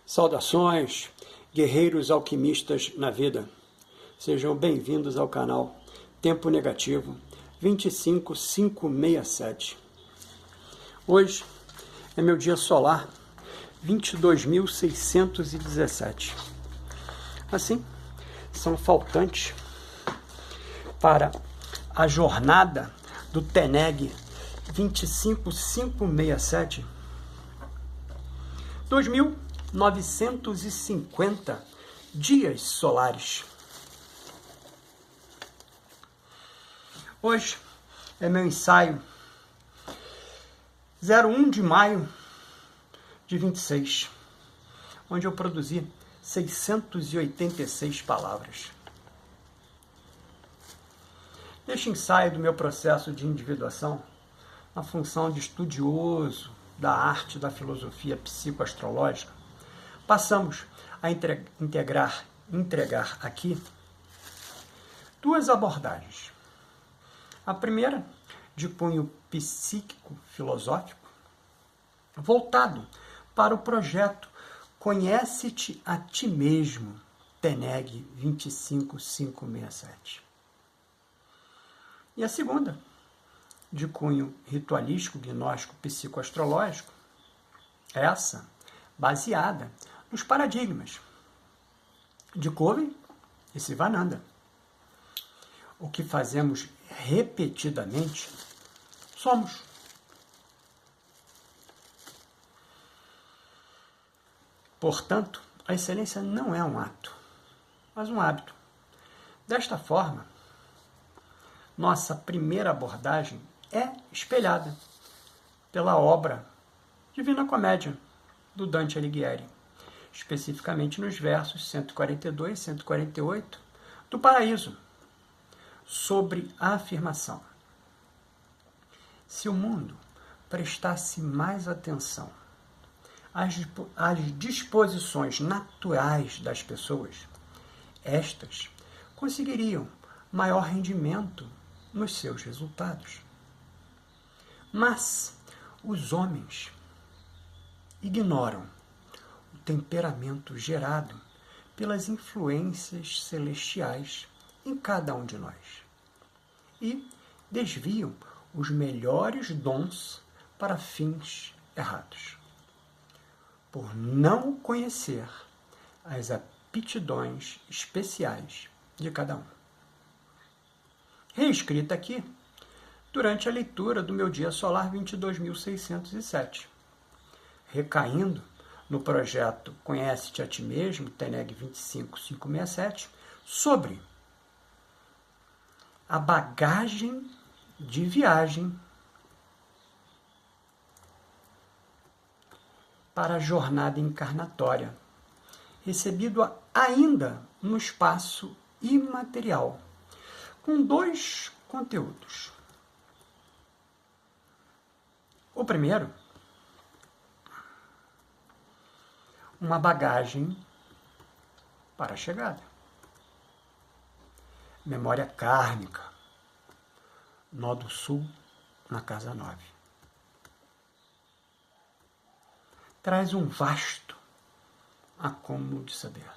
Saudações, guerreiros alquimistas na vida. Sejam bem-vindos ao canal Tempo Negativo 25567. Hoje é meu dia solar 22.617. Assim, são faltantes para a jornada do TENEG 25567 2.950 dias solares. Hoje é meu ensaio 01 de maio de 26, onde eu produzi 686 palavras. Neste ensaio do meu processo de individuação, na função de estudioso da arte da filosofia psicoastrológica, passamos a entregar aqui duas abordagens. A primeira, de cunho psíquico-filosófico, voltado para o projeto Conhece-te a Ti Mesmo, TENEG 25567. E a segunda, de cunho ritualístico, gnóstico, psicoastrológico, essa baseada nos paradigmas de Covey e Sivananda. O que fazemos repetidamente somos. Portanto, a excelência não é um ato, mas um hábito. Desta forma, nossa primeira abordagem é espelhada pela obra Divina Comédia, do Dante Alighieri, especificamente nos versos 142 e 148 do Paraíso, sobre a afirmação: se o mundo prestasse mais atenção às disposições naturais das pessoas, estas conseguiriam maior rendimento nos seus resultados. Mas os homens ignoram o temperamento gerado pelas influências celestiais em cada um de nós e desviam os melhores dons para fins errados, por não conhecer as aptidões especiais de cada um. Reescrita aqui durante a leitura do meu dia solar 22.607, recaindo no projeto Conhece-te a Ti Mesmo, TENEG 25567, sobre a bagagem de viagem para a jornada encarnatória, recebido ainda no espaço imaterial, com dois conteúdos. O primeiro, uma bagagem para a chegada. Memória kármica, nó do sul, na casa 9. Traz um vasto acúmulo de saber.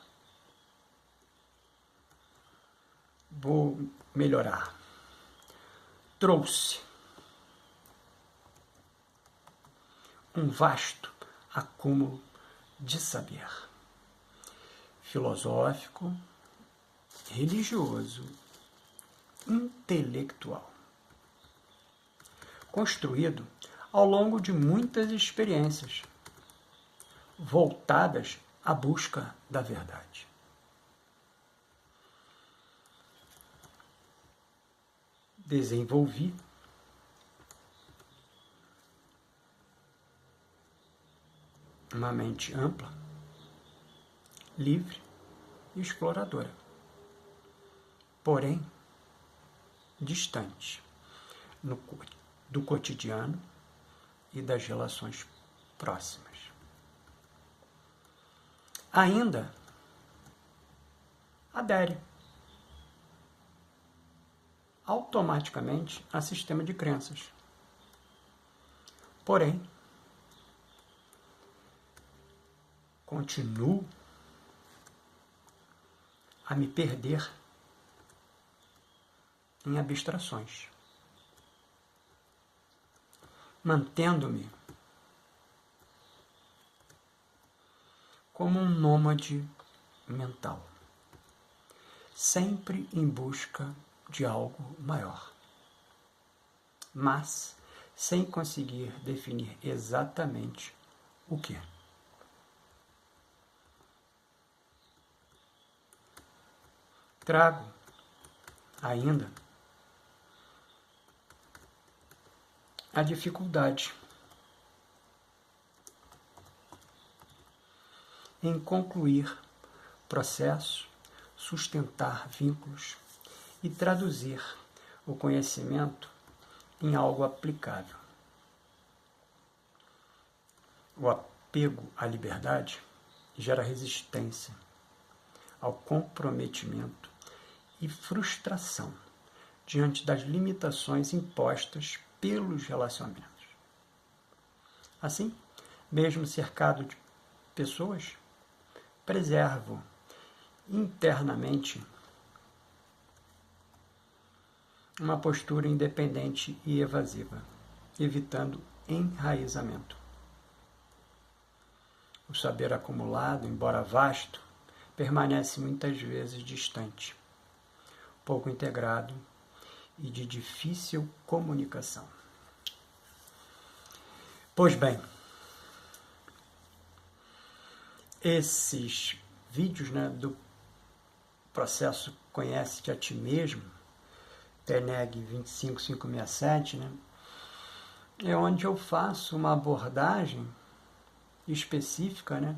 Vou melhorar. Trouxe um vasto acúmulo de saber filosófico, religioso, intelectual, construído ao longo de muitas experiências voltadas à busca da verdade. Desenvolvi uma mente ampla, livre e exploradora, porém distante do cotidiano e das relações próximas. Ainda adere automaticamente a sistema de crenças, porém continuo a me perder em abstrações, mantendo-me como um nômade mental, sempre em busca de algo maior, mas sem conseguir definir exatamente o que. Trago ainda a dificuldade em concluir processo, sustentar vínculos e traduzir o conhecimento em algo aplicável. O apego à liberdade gera resistência ao comprometimento e frustração diante das limitações impostas pelos relacionamentos. Assim, mesmo cercado de pessoas, preservo internamente uma postura independente e evasiva, evitando enraizamento. O saber acumulado, embora vasto, permanece muitas vezes distante, pouco integrado e de difícil comunicação. Pois bem, esses vídeos, do processo Conhece-te a Ti Mesmo, TENEG 25567, é onde eu faço uma abordagem específica,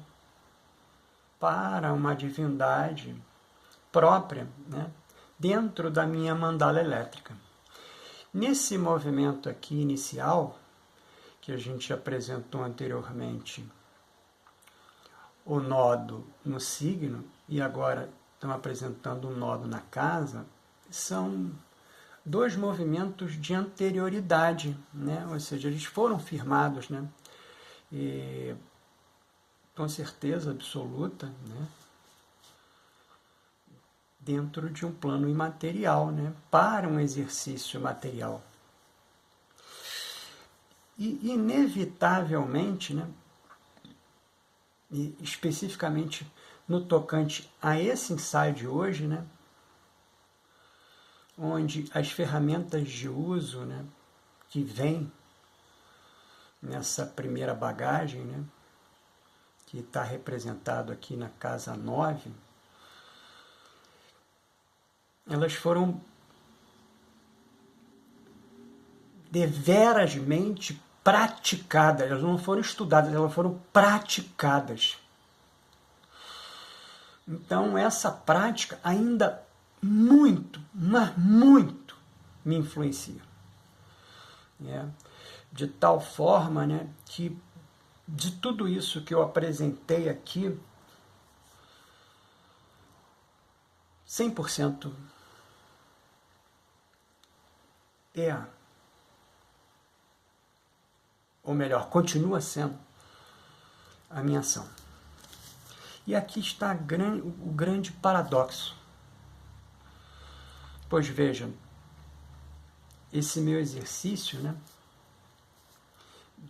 para uma divindade própria, dentro da minha mandala elétrica. Nesse movimento aqui inicial, que a gente apresentou anteriormente, o nodo no signo, e agora estamos apresentando um nodo na casa, são dois movimentos de anterioridade, ou seja, eles foram firmados, e, com certeza absoluta, dentro de um plano imaterial, para um exercício material. E, inevitavelmente, e especificamente no tocante a esse ensaio de hoje, onde as ferramentas de uso, que vêm nessa primeira bagagem, que está representado aqui na casa 9, elas foram deverasmente praticadas, elas não foram estudadas, elas foram praticadas. Então, essa prática ainda muito, mas muito me influencia. De tal forma, que de tudo isso que eu apresentei aqui, 100% ou melhor, continua sendo a minha ação. E aqui está o grande paradoxo. Pois vejam, esse meu exercício,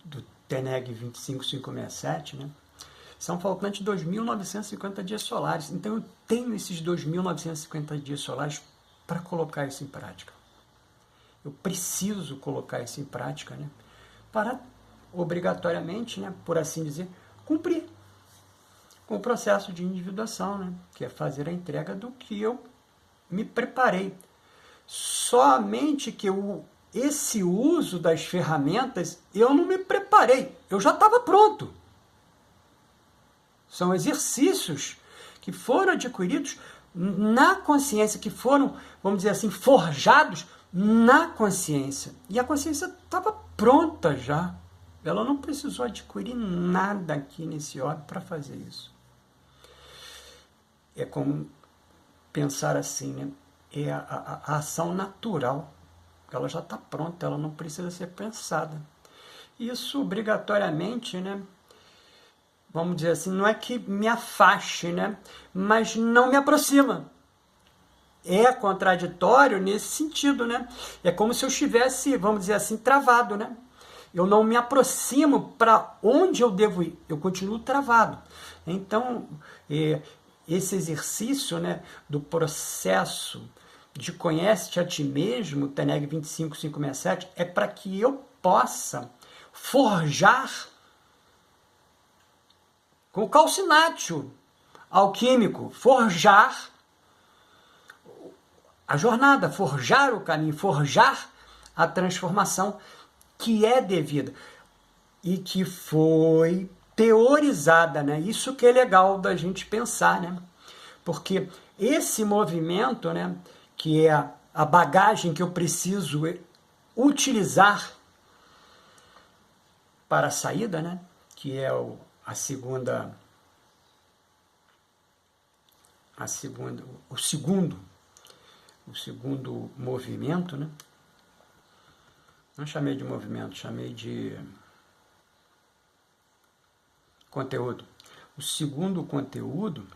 do TENEG 25567, são faltantes 2.950 dias solares. Então eu tenho esses 2.950 dias solares para colocar isso em prática. Eu preciso colocar isso em prática, para obrigatoriamente, por assim dizer, cumprir com o processo de individuação, que é fazer a entrega do que eu me preparei. Somente que esse uso das ferramentas, eu não me preparei, eu já estava pronto. São exercícios que foram adquiridos na consciência, que foram, vamos dizer assim, forjados na consciência. E a consciência estava pronta já. Ela não precisou adquirir nada aqui nesse orbe para fazer isso. É como pensar assim, é a ação natural. Ela já está pronta, ela não precisa ser pensada. Isso, obrigatoriamente, vamos dizer assim, não é que me afaste, né? Mas não me aproxima. É contraditório nesse sentido, né? É como se eu estivesse, vamos dizer assim, travado, né? Eu não me aproximo para onde eu devo ir, eu continuo travado. Então, esse exercício, né, do processo de conhece-te a ti mesmo, TENEG 25567, é para que eu possa forjar com o calcinátil alquímico, forjar a jornada, forjar o caminho, forjar a transformação que é devida e que foi teorizada, né? Isso que é legal da gente pensar, né? Porque esse movimento, né, que é a bagagem que eu preciso utilizar para a saída, né, que é o segundo movimento, né? Não chamei de movimento, chamei de conteúdo. O segundo conteúdo,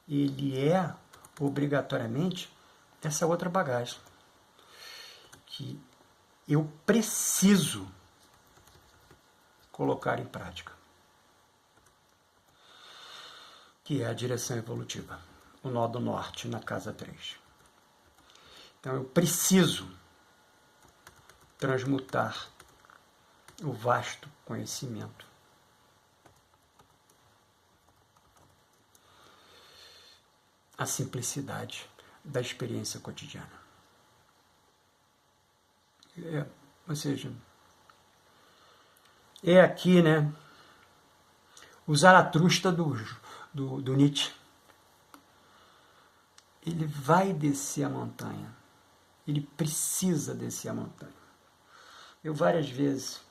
ele é obrigatoriamente essa outra bagagem que eu preciso colocar em prática, que é a direção evolutiva, o nó do norte na casa 3. Então eu preciso transmutar o vasto conhecimento. A simplicidade da experiência cotidiana. Ou seja, é aqui, né, o Zaratustra do Nietzsche. Ele vai descer a montanha. Ele precisa descer a montanha. Eu várias vezes,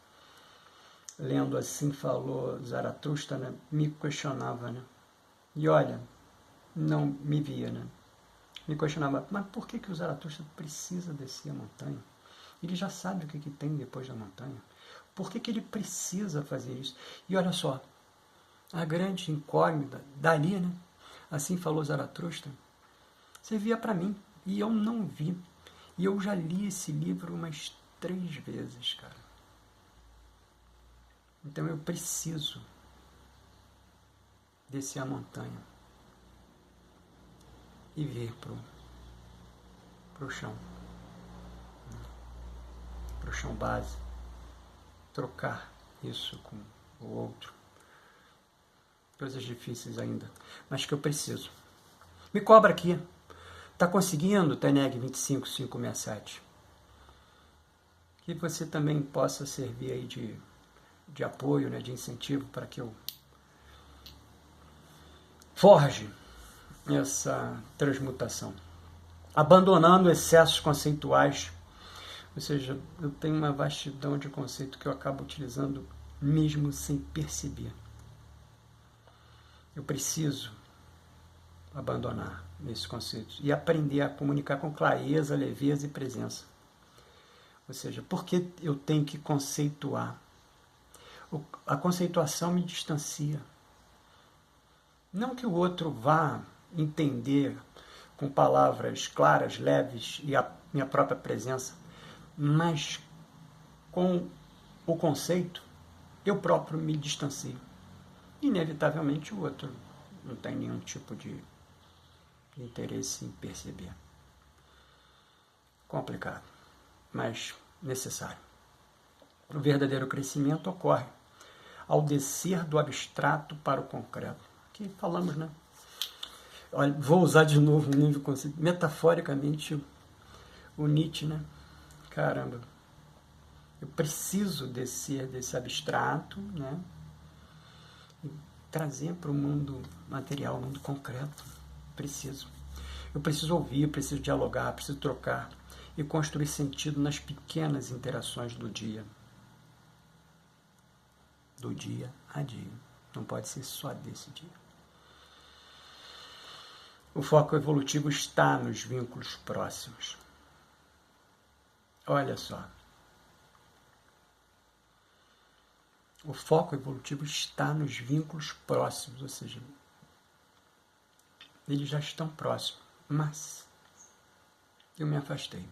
lendo assim, falou Zaratustra, né, me questionava, né? E olha, não me via, né? Me questionava, mas por que o Zaratustra precisa descer a montanha? Ele já sabe o que tem depois da montanha. Por que ele precisa fazer isso? E olha só, a grande incógnita dali, né? Assim falou Zaratustra, servia para mim, e eu não vi. E eu já li esse livro umas 3 vezes, cara. Então eu preciso descer a montanha e vir pro chão. Pro chão base. Trocar isso com o outro. Coisas difíceis ainda, mas que eu preciso. Me cobra aqui. Está conseguindo, TENEG 25567? Que você também possa servir aí de apoio, né, de incentivo para que eu forge essa transmutação. Abandonando excessos conceituais. Ou seja, eu tenho uma vastidão de conceito que eu acabo utilizando mesmo sem perceber. Eu preciso abandonar esses conceitos e aprender a comunicar com clareza, leveza e presença. Ou seja, por que eu tenho que conceituar? A conceituação me distancia. Não que o outro vá entender com palavras claras, leves e a minha própria presença, mas com o conceito eu próprio me distancio. Inevitavelmente o outro não tem nenhum tipo de interesse em perceber. Complicado, mas necessário. O verdadeiro crescimento ocorre ao descer do abstrato para o concreto. Aqui falamos, né? Olha, vou usar de novo o nível conceito. Metaforicamente, o Nietzsche, né? Caramba, eu preciso descer desse abstrato, né? E trazer para o mundo material, o mundo concreto. Preciso. Eu preciso ouvir, eu preciso dialogar, eu preciso trocar e construir sentido nas pequenas interações do dia. Do dia a dia. Não pode ser só desse dia. O foco evolutivo está nos vínculos próximos. Olha só. O foco evolutivo está nos vínculos próximos, ou seja, eles já estão próximos, mas eu me afastei,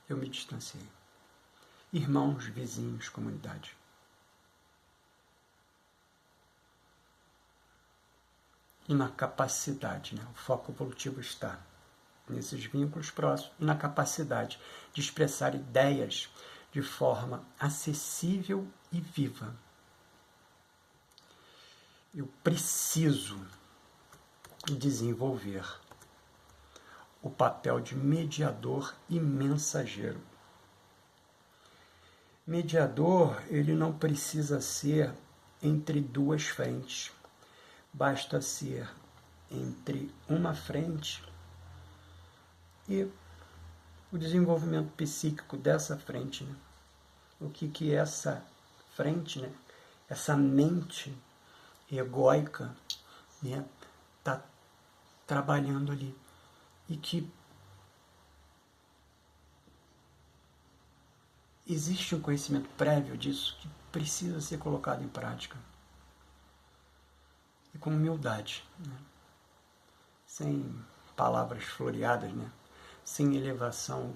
eu me distanciei. Irmãos, vizinhos, comunidade. E na capacidade, né? O foco evolutivo está nesses vínculos próximos e na capacidade de expressar ideias de forma acessível e viva. Eu preciso desenvolver o papel de mediador e mensageiro. Mediador, ele não precisa ser entre duas frentes. Basta ser entre uma frente e o desenvolvimento psíquico dessa frente. Né? O que essa frente, né? Essa mente egóica, né? Tá trabalhando ali. E que existe um conhecimento prévio disso que precisa ser colocado em prática. E com humildade, né? Sem palavras floreadas, né? Sem elevação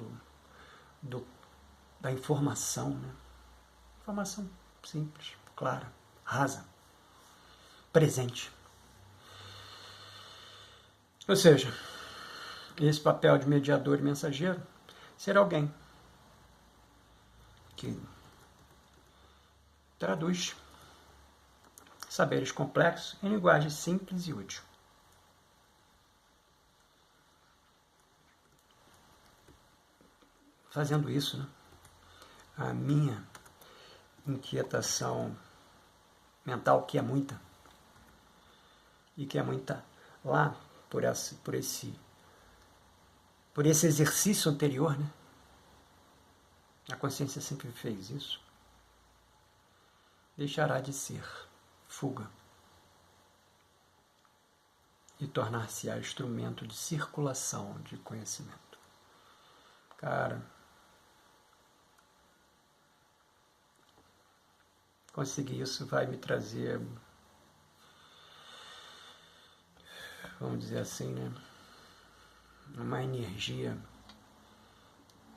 da informação. Né? Informação simples, clara, rasa, presente. Ou seja, esse papel de mediador e mensageiro será alguém que traduz saberes complexos em linguagem simples e útil. Fazendo isso, né, a minha inquietação mental, que é muita, e que é muita lá por esse exercício anterior, né? A consciência sempre fez isso. Deixará de ser fuga e tornar-se-á instrumento de circulação de conhecimento. Cara, conseguir isso vai me trazer, vamos dizer assim, né, uma energia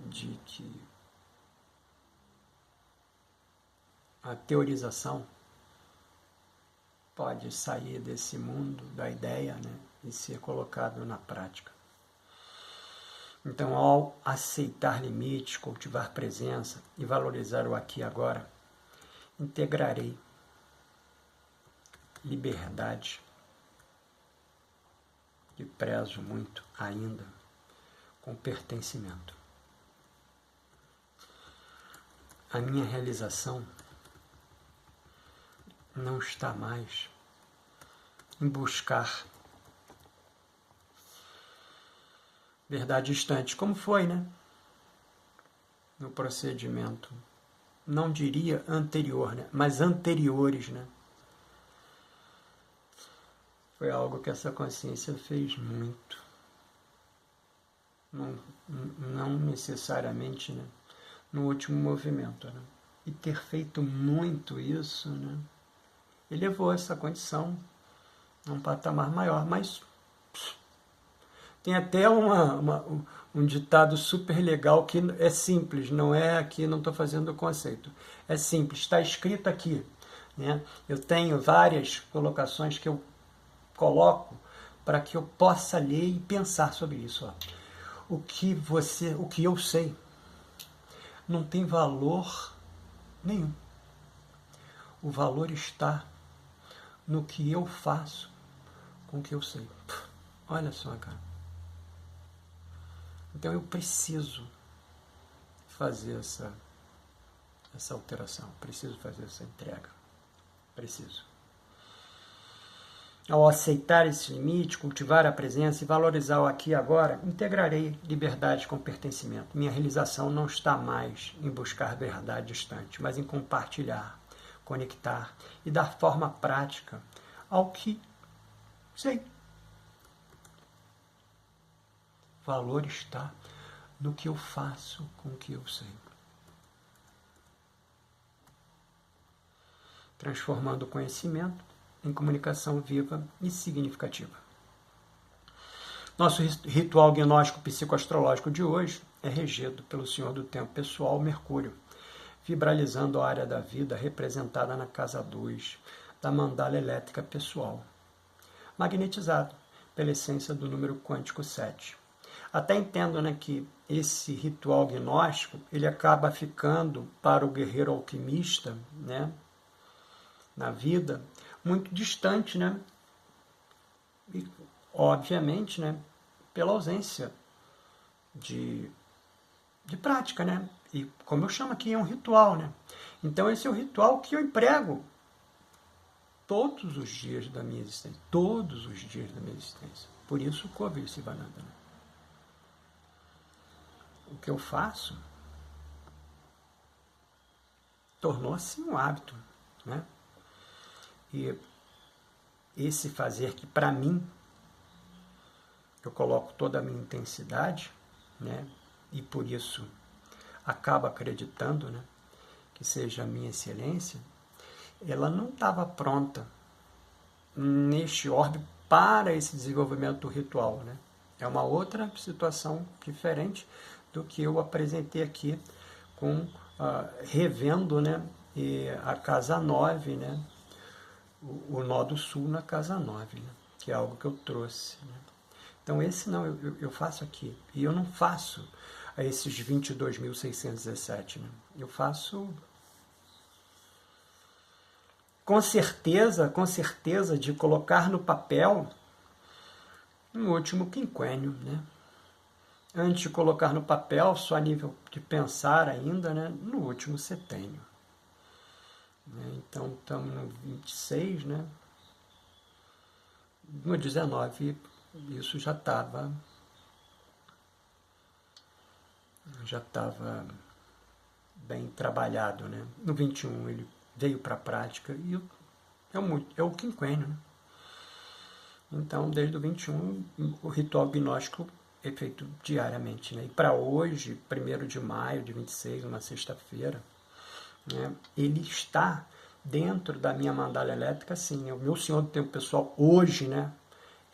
de que a teorização pode sair desse mundo da ideia, né, e ser colocado na prática. Então, ao aceitar limites, cultivar presença e valorizar o aqui e agora, integrarei liberdade, que prezo muito ainda, com pertencimento. A minha realização não está mais em buscar verdade distante, como foi, né? No procedimento, não diria anterior, né? Mas anteriores, né? Foi algo que essa consciência fez muito. Não necessariamente, né, no último movimento. Né? E ter feito muito isso, né, elevou essa condição a um patamar maior. Mas tem até um ditado super legal que é simples, não é aqui, não estou fazendo o conceito. É simples, está escrito aqui. Né? Eu tenho várias colocações que eu coloco para que eu possa ler e pensar sobre isso. Ó. O que eu sei não tem valor nenhum. O valor está no que eu faço com o que eu sei. Olha só, cara. Então eu preciso fazer essa alteração, preciso fazer essa entrega. Preciso. Ao aceitar esse limite, cultivar a presença e valorizar o aqui e agora, integrarei liberdade com pertencimento. Minha realização não está mais em buscar verdade distante, mas em compartilhar, conectar e dar forma prática ao que sei. O valor está no que eu faço com o que eu sei. transformando o conhecimento em comunicação viva e significativa. Nosso ritual gnóstico psicoastrológico de hoje é regido pelo Senhor do Tempo Pessoal, Mercúrio, vibralizando a área da vida representada na casa 2 da mandala elétrica pessoal, magnetizado pela essência do número quântico 7. Até entendo, né, que esse ritual gnóstico ele acaba ficando para o guerreiro alquimista, né, na vida, muito distante, né, e, obviamente, né, pela ausência de prática, né, e como eu chamo aqui, é um ritual, né, então esse é o ritual que eu emprego todos os dias da minha existência, por isso o Kovi Sivananda, né? O que eu faço tornou-se um hábito, né? E esse fazer que, para mim, eu coloco toda a minha intensidade, né? E por isso acabo acreditando, né, que seja a minha excelência, ela não estava pronta neste orbe para esse desenvolvimento ritual, né? É uma outra situação diferente do que eu apresentei aqui, com revendo, né, a casa 9, né, o nó do sul na casa 9, né, que é algo que eu trouxe, né. Então esse não, eu faço aqui, e eu não faço a esses 22.617, né, eu faço com certeza de colocar no papel no último quinquênio, né? Antes de colocar no papel, só a nível de pensar ainda, né, no último setênio. Então, estamos no 26, né? No 19, isso já estava bem trabalhado, né? No 21, ele veio para a prática e é o quinquênio, né? Então, desde o 21, o ritual gnóstico é feito diariamente, né? E para hoje, 1º de maio de 26, uma sexta-feira, né, ele está dentro da minha mandala elétrica, sim. O meu Senhor do Tempo Pessoal hoje, né,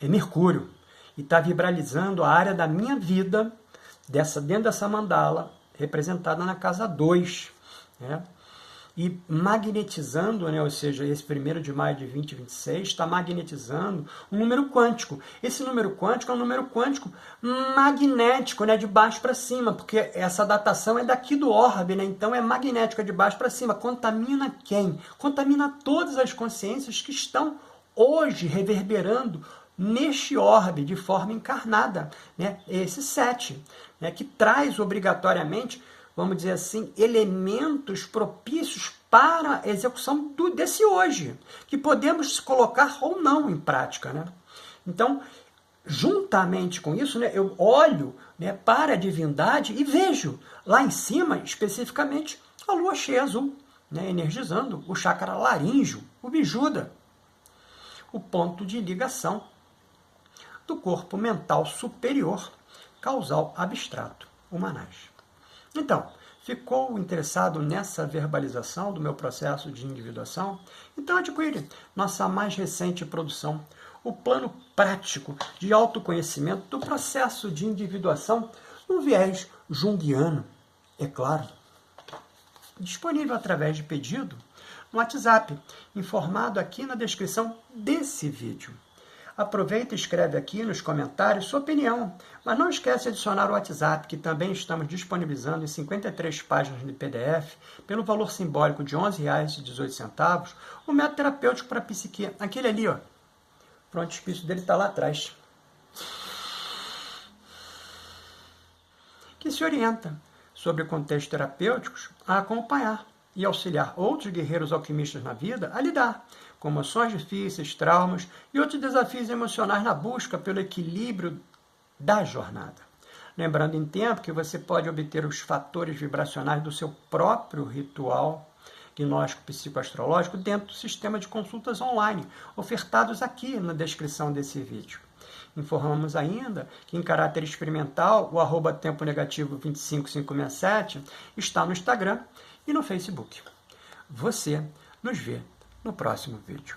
é Mercúrio. E está vibralizando a área da minha vida dentro dessa mandala, representada na casa 2, né? E magnetizando, né, ou seja, esse 1º de maio de 2026 está magnetizando um número quântico. Esse número quântico é um número quântico magnético, né, de baixo para cima, porque essa datação é daqui do orbe, né, então é magnética de baixo para cima. Contamina quem? Contamina todas as consciências que estão hoje reverberando neste orbe de forma encarnada, né, esse 7, né, que traz obrigatoriamente, vamos dizer assim, elementos propícios para a execução desse hoje, que podemos colocar ou não em prática, né? Então, juntamente com isso, né, eu olho, né, para a divindade e vejo lá em cima, especificamente, a lua cheia azul, né, energizando o chakra laríngeo, o bijuda, o ponto de ligação do corpo mental superior, causal abstrato, o manás. Então, ficou interessado nessa verbalização do meu processo de individuação? Então adquire nossa mais recente produção, o plano prático de autoconhecimento do processo de individuação no viés junguiano, é claro. Disponível através de pedido no WhatsApp, informado aqui na descrição desse vídeo. Aproveita e escreve aqui nos comentários sua opinião, mas não esquece de adicionar o WhatsApp, que também estamos disponibilizando em 53 páginas de PDF, pelo valor simbólico de R$ 11,18, o método terapêutico para a psique. Aquele ali, ó, o frontispício dele está lá atrás. Que se orienta sobre contextos terapêuticos a acompanhar e auxiliar outros guerreiros alquimistas na vida a lidar com emoções difíceis, traumas e outros desafios emocionais na busca pelo equilíbrio da jornada. Lembrando em tempo que você pode obter os fatores vibracionais do seu próprio ritual gnóstico psicoastrológico dentro do sistema de consultas online, ofertados aqui na descrição desse vídeo. Informamos ainda que, em caráter experimental, o @temponegativo25567 está no Instagram e no Facebook. Você nos vê no próximo vídeo.